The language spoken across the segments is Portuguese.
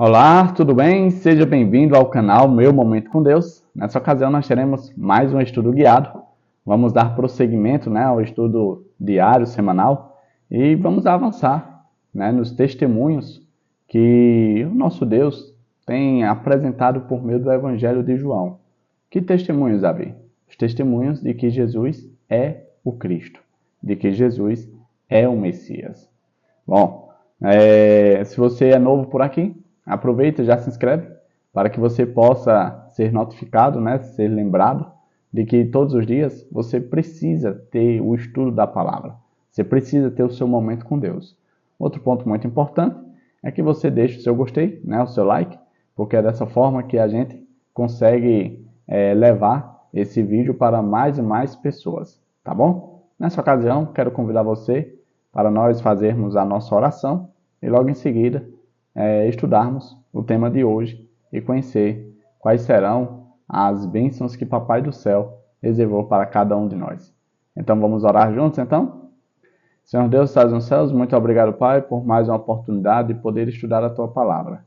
Olá, tudo bem? Seja bem-vindo ao canal Meu Momento com Deus. Nessa ocasião nós teremos mais um estudo guiado. Vamos dar prosseguimento, ao estudo diário, semanal, e vamos avançar, nos testemunhos que o nosso Deus tem apresentado por meio do Evangelho de João. Que testemunhos, Davi? Os testemunhos de que Jesus é o Cristo, de que Jesus é o Messias. Bom, se você é novo por aqui, aproveita e já se inscreve para que você possa ser notificado, ser lembrado de que todos os dias você precisa ter o estudo da palavra. Você precisa ter o seu momento com Deus. Outro ponto muito importante é que você deixe o seu gostei, o seu like, porque é dessa forma que a gente consegue levar esse vídeo para mais e mais pessoas, tá bom? Nessa ocasião, quero convidar você para nós fazermos a nossa oração e logo em seguida estudarmos o tema de hoje e conhecer quais serão as bênçãos que Papai do Céu reservou para cada um de nós. Então vamos orar juntos então? Senhor Deus, que estás nos céus, muito obrigado, Pai, por mais uma oportunidade de poder estudar a Tua Palavra.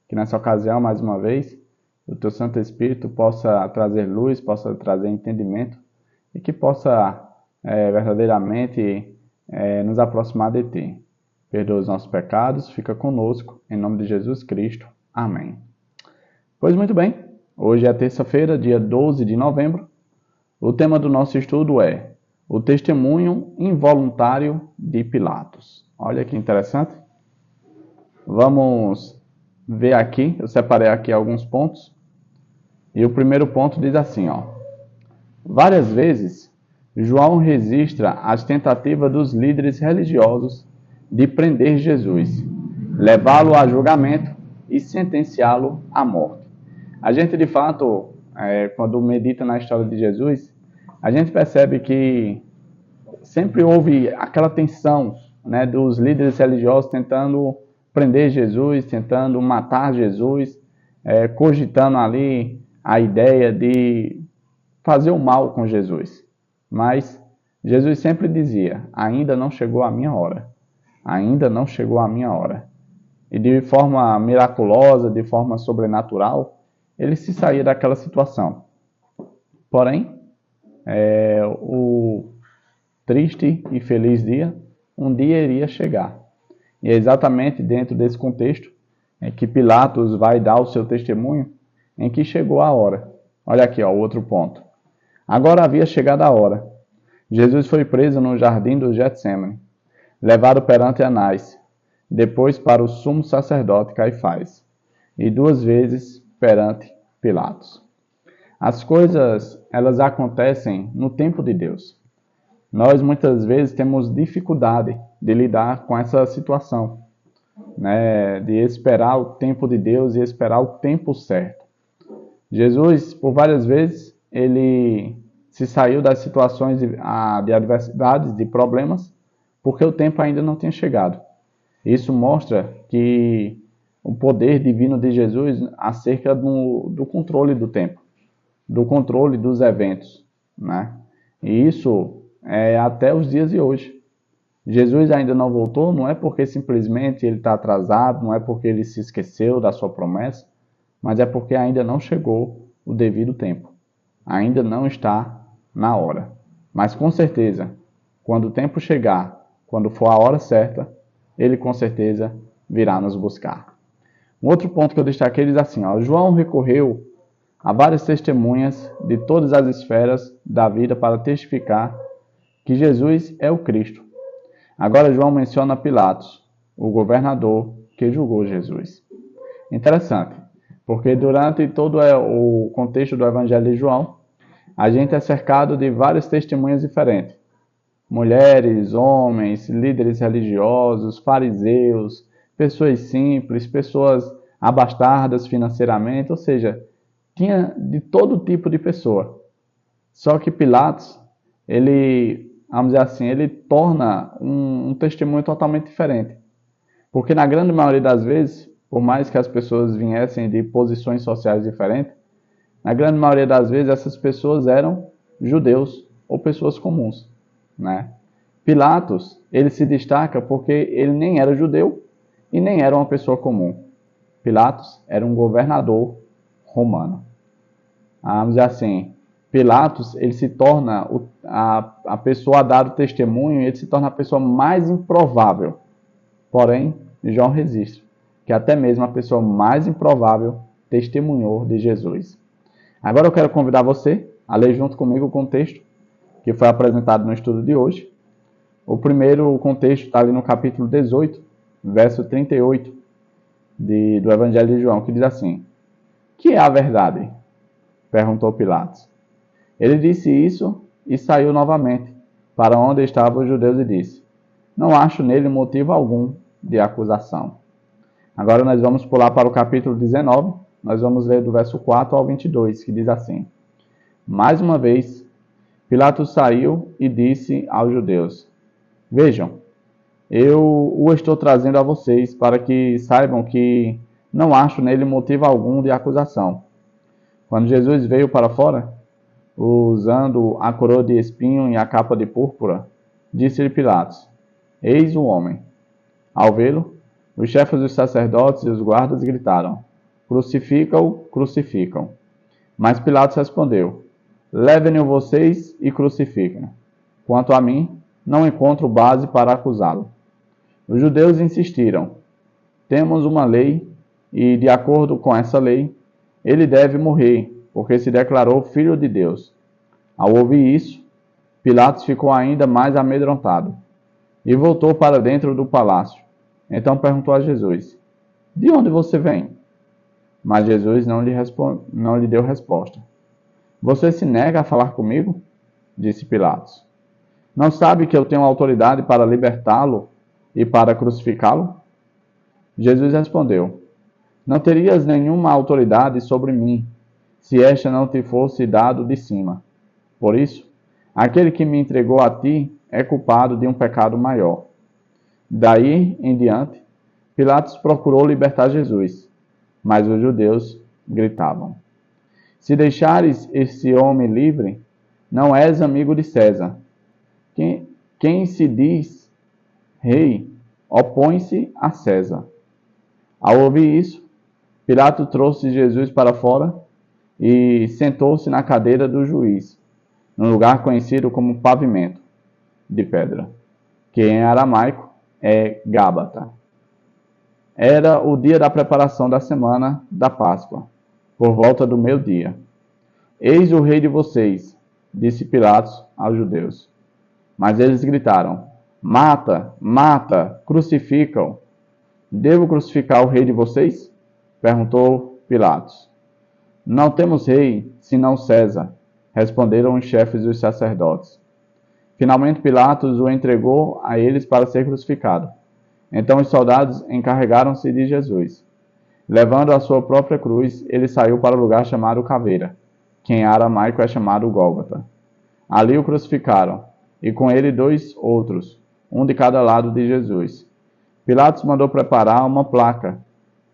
Que nessa ocasião, mais uma vez, o Teu Santo Espírito possa trazer luz, possa trazer entendimento e que possa verdadeiramente nos aproximar de Ti. Perdoa os nossos pecados, fica conosco, em nome de Jesus Cristo. Amém. Pois muito bem, hoje é terça-feira, dia 12 de novembro. O tema do nosso estudo é o testemunho involuntário de Pilatos. Olha que interessante. Vamos ver aqui, eu separei aqui alguns pontos. E o primeiro ponto diz assim, várias vezes, João registra as tentativas dos líderes religiosos de prender Jesus, levá-lo a julgamento e sentenciá-lo à morte. A gente, de fato, quando medita na história de Jesus, a gente percebe que sempre houve aquela tensão dos líderes religiosos tentando prender Jesus, tentando matar Jesus, cogitando ali a ideia de fazer o mal com Jesus. Mas Jesus sempre dizia, ainda não chegou a minha hora. Ainda não chegou a minha hora. E de forma miraculosa, de forma sobrenatural, ele se saía daquela situação. Porém, o triste e feliz dia, um dia iria chegar. E é exatamente dentro desse contexto que Pilatos vai dar o seu testemunho em que chegou a hora. Olha aqui, o outro ponto. Agora havia chegado a hora. Jesus foi preso no jardim do Getsêmani, levado perante Anás, depois para o sumo sacerdote Caifás, e 2 vezes perante Pilatos. As coisas, elas acontecem no tempo de Deus. Nós muitas vezes temos dificuldade de lidar com essa situação, de esperar o tempo de Deus e esperar o tempo certo. Jesus, por várias vezes, ele se saiu das situações de adversidades, de problemas, porque o tempo ainda não tinha chegado. Isso mostra que o poder divino de Jesus acerca do controle do tempo, do controle dos eventos. E isso é até os dias de hoje. Jesus ainda não voltou, não é porque simplesmente ele está atrasado, não é porque ele se esqueceu da sua promessa, mas é porque ainda não chegou o devido tempo. Ainda não está na hora. Mas com certeza, quando o tempo chegar, quando for a hora certa, ele com certeza virá nos buscar. Um outro ponto que eu destaquei diz assim, João recorreu a várias testemunhas de todas as esferas da vida para testificar que Jesus é o Cristo. Agora João menciona Pilatos, o governador que julgou Jesus. Interessante, porque durante todo o contexto do Evangelho de João, a gente é cercado de várias testemunhas diferentes. Mulheres, homens, líderes religiosos, fariseus, pessoas simples, pessoas abastadas financeiramente, ou seja, tinha de todo tipo de pessoa. Só que Pilatos, vamos dizer assim, ele torna um testemunho totalmente diferente. Porque na grande maioria das vezes, por mais que as pessoas viessem de posições sociais diferentes, na grande maioria das vezes essas pessoas eram judeus ou pessoas comuns. Pilatos, ele se destaca porque ele nem era judeu e nem era uma pessoa comum. Pilatos era um governador romano. Vamos dizer assim, Pilatos, ele se torna a pessoa a dar o testemunho, ele se torna a pessoa mais improvável. Porém, João registra que até mesmo a pessoa mais improvável testemunhou de Jesus. Agora eu quero convidar você a ler junto comigo o contexto que foi apresentado no estudo de hoje. O primeiro contexto está ali no capítulo 18, verso 38 do Evangelho de João, que diz assim: "Que é a verdade?", perguntou Pilatos. Ele disse isso e saiu novamente para onde estavam os judeus e disse: "Não acho nele motivo algum de acusação." Agora nós vamos pular para o capítulo 19, nós vamos ler do verso 4 ao 22, que diz assim: "Mais uma vez, Pilatos saiu e disse aos judeus: Vejam, eu o estou trazendo a vocês para que saibam que não acho nele motivo algum de acusação." Quando Jesus veio para fora, usando a coroa de espinho e a capa de púrpura, disse-lhe Pilatos: "Eis o homem." Ao vê-lo, os chefes dos sacerdotes e os guardas gritaram: "Crucificam-o, crucificam." Mas Pilatos respondeu: "Levem-no vocês e crucifiquem. Quanto a mim, não encontro base para acusá-lo." Os judeus insistiram: "Temos uma lei e, de acordo com essa lei, ele deve morrer, porque se declarou filho de Deus." Ao ouvir isso, Pilatos ficou ainda mais amedrontado e voltou para dentro do palácio. Então perguntou a Jesus: "De onde você vem?" Mas Jesus não lhe deu resposta. "Você se nega a falar comigo?", disse Pilatos. "Não sabe que eu tenho autoridade para libertá-lo e para crucificá-lo?" Jesus respondeu: "Não terias nenhuma autoridade sobre mim, se esta não te fosse dado de cima. Por isso, aquele que me entregou a ti é culpado de um pecado maior." Daí em diante, Pilatos procurou libertar Jesus, mas os judeus gritavam: "Se deixares esse homem livre, não és amigo de César. Quem se diz rei opõe-se a César." Ao ouvir isso, Pilatos trouxe Jesus para fora e sentou-se na cadeira do juiz, num lugar conhecido como pavimento de pedra, que em aramaico é Gábata. Era o dia da preparação da semana da Páscoa, por volta do meio-dia. "Eis o rei de vocês", disse Pilatos aos judeus. Mas eles gritaram: "Mata, mata, crucifica-o." "Devo crucificar o rei de vocês?", perguntou Pilatos. "Não temos rei, senão César", responderam os chefes dos sacerdotes. Finalmente Pilatos o entregou a eles para ser crucificado. Então os soldados encarregaram-se de Jesus. Levando a sua própria cruz, ele saiu para o lugar chamado Caveira, que em aramaico é chamado Gólgota. Ali o crucificaram, e com ele 2 outros, um de cada lado de Jesus. Pilatos mandou preparar uma placa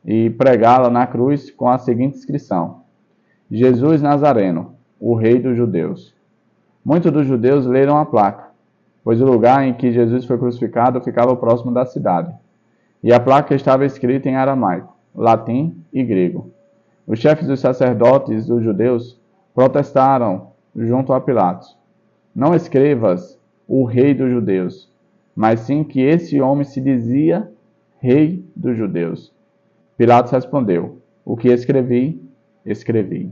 e pregá-la na cruz com a seguinte inscrição: "Jesus Nazareno, o Rei dos Judeus." Muitos dos judeus leram a placa, pois o lugar em que Jesus foi crucificado ficava próximo da cidade. E a placa estava escrita em aramaico, latim e grego. Os chefes dos sacerdotes dos judeus protestaram junto a Pilatos: "Não escrevas o Rei dos Judeus, mas sim que esse homem se dizia Rei dos Judeus." Pilatos respondeu: "O que escrevi, escrevi."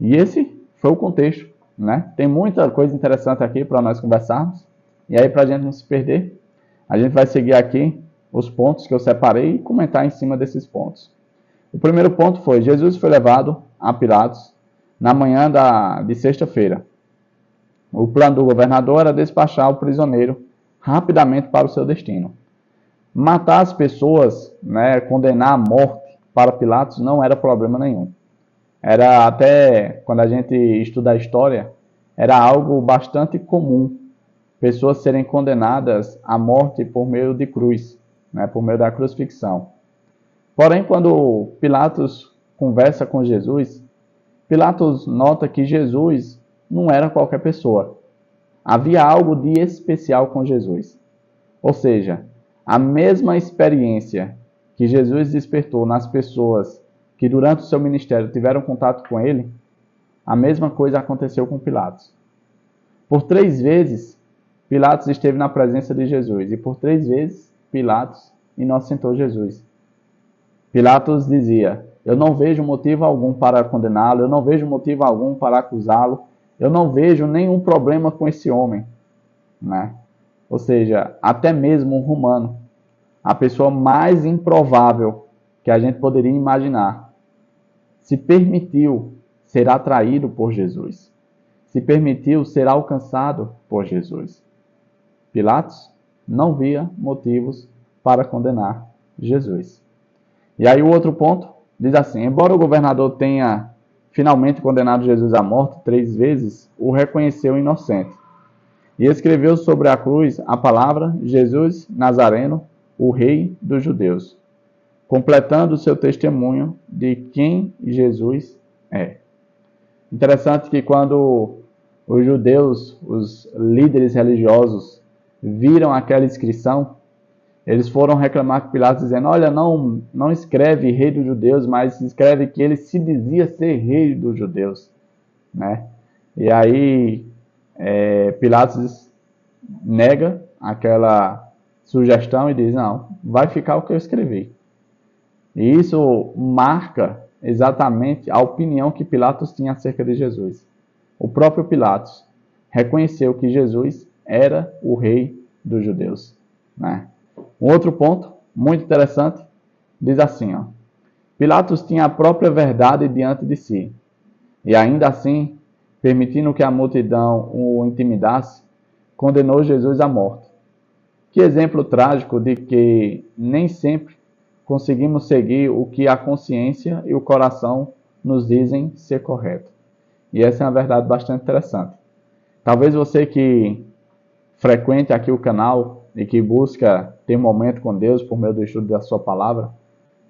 E esse foi o contexto, né? Tem muita coisa interessante aqui para nós conversarmos. E aí, para a gente não se perder, a gente vai seguir aqui os pontos que eu separei e comentar em cima desses pontos. O primeiro ponto foi: Jesus foi levado a Pilatos na manhã de sexta-feira. O plano do governador era despachar o prisioneiro rapidamente para o seu destino. Matar as pessoas, né, condenar à morte para Pilatos não era problema nenhum. Era até, quando a gente estuda a história, era algo bastante comum pessoas serem condenadas à morte por meio de cruz, né, por meio da crucifixão. Porém, quando Pilatos conversa com Jesus, Pilatos nota que Jesus não era qualquer pessoa. Havia algo de especial com Jesus. Ou seja, a mesma experiência que Jesus despertou nas pessoas que durante o seu ministério tiveram contato com ele, a mesma coisa aconteceu com Pilatos. Por 3 vezes, Pilatos esteve na presença de Jesus e por 3 vezes, Pilatos inocentou Jesus. Pilatos dizia: eu não vejo motivo algum para condená-lo, eu não vejo motivo algum para acusá-lo, eu não vejo nenhum problema com esse homem. Né? Ou seja, até mesmo um romano, a pessoa mais improvável que a gente poderia imaginar, se permitiu ser atraído por Jesus, se permitiu ser alcançado por Jesus. Pilatos não via motivos para condenar Jesus. E aí o outro ponto diz assim: embora o governador tenha finalmente condenado Jesus à morte 3 vezes, o reconheceu inocente. E escreveu sobre a cruz a palavra Jesus Nazareno, o Rei dos Judeus, completando o seu testemunho de quem Jesus é. Interessante que quando os judeus, os líderes religiosos, viram aquela inscrição, eles foram reclamar com Pilatos dizendo: olha, não escreve Rei dos Judeus, mas escreve que ele se dizia ser Rei dos Judeus. Né? E aí Pilatos nega aquela sugestão e diz: não, vai ficar o que eu escrevi. E isso marca exatamente a opinião que Pilatos tinha acerca de Jesus. O próprio Pilatos reconheceu que Jesus era o Rei dos Judeus. Né? Um outro ponto muito interessante diz assim: Pilatos tinha a própria verdade diante de si, e ainda assim, permitindo que a multidão o intimidasse, condenou Jesus à morte. Que exemplo trágico de que nem sempre conseguimos seguir o que a consciência e o coração nos dizem ser correto. E essa é uma verdade bastante interessante. Talvez você que frequente aqui o canal e que busca ter um momento com Deus por meio do estudo da sua palavra,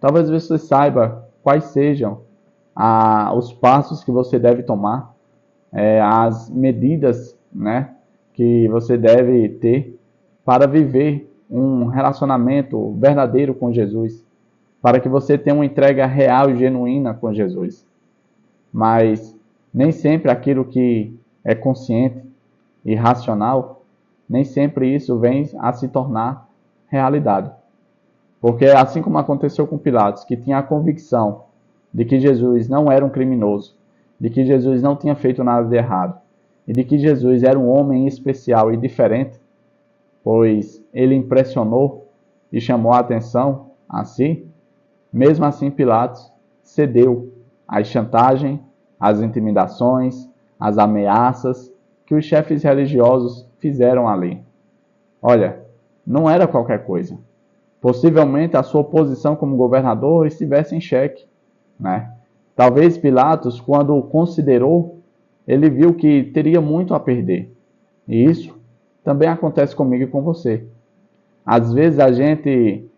talvez você saiba quais sejam os passos que você deve tomar, as medidas, né, que você deve ter para viver um relacionamento verdadeiro com Jesus, para que você tenha uma entrega real e genuína com Jesus. Mas nem sempre aquilo que é consciente e racional, nem sempre isso vem a se tornar realidade. Porque assim como aconteceu com Pilatos, que tinha a convicção de que Jesus não era um criminoso, de que Jesus não tinha feito nada de errado, e de que Jesus era um homem especial e diferente, pois ele impressionou e chamou a atenção a si, mesmo assim Pilatos cedeu às chantagens, às intimidações, às ameaças que os chefes religiosos fizeram ali. Olha, não era qualquer coisa. Possivelmente a sua posição como governador estivesse em xeque. Né? Talvez Pilatos, quando o considerou, ele viu que teria muito a perder. E isso também acontece comigo e com você. Às vezes a gente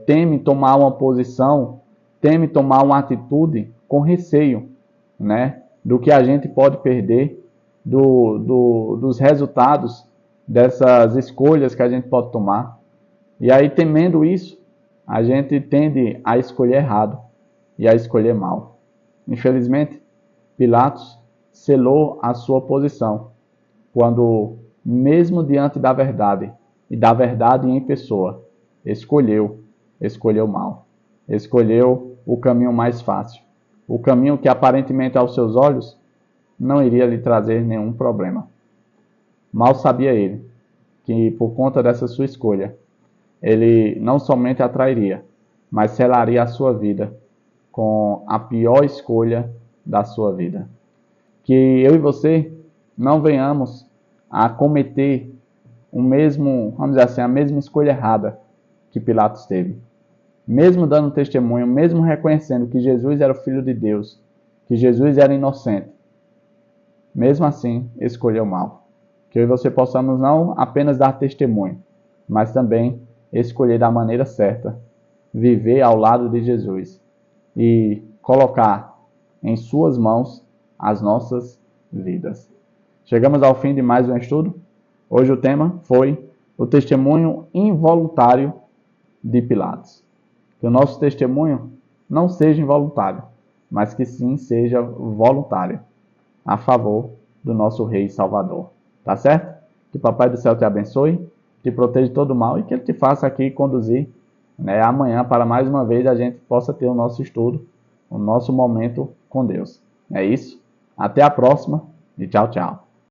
teme tomar uma posição, teme tomar uma atitude com receio, né, do que a gente pode perder, dos resultados dessas escolhas que a gente pode tomar. E aí, temendo isso, a gente tende a escolher errado e a escolher mal. Infelizmente, Pilatos selou a sua posição quando, mesmo diante da verdade e da verdade em pessoa, escolheu mal. Escolheu o caminho mais fácil. O caminho que aparentemente aos seus olhos não iria lhe trazer nenhum problema. Mal sabia ele que por conta dessa sua escolha, ele não somente atrairia, mas selaria a sua vida com a pior escolha da sua vida. Que eu e você não venhamos a cometer vamos dizer assim, a mesma escolha errada que Pilatos teve. Mesmo dando testemunho, mesmo reconhecendo que Jesus era o Filho de Deus, que Jesus era inocente, mesmo assim escolheu mal. Que eu e você possamos não apenas dar testemunho, mas também escolher da maneira certa, viver ao lado de Jesus e colocar em suas mãos as nossas vidas. Chegamos ao fim de mais um estudo. Hoje o tema foi o testemunho involuntário de Pilatos. Que o nosso testemunho não seja involuntário, mas que sim seja voluntário, a favor do nosso Rei e Salvador. Tá certo? Que o Papai do Céu te abençoe, te proteja de todo mal e que Ele te faça aqui conduzir, né, amanhã para mais uma vez a gente possa ter o nosso estudo, o nosso momento com Deus. É isso. Até a próxima e tchau, tchau.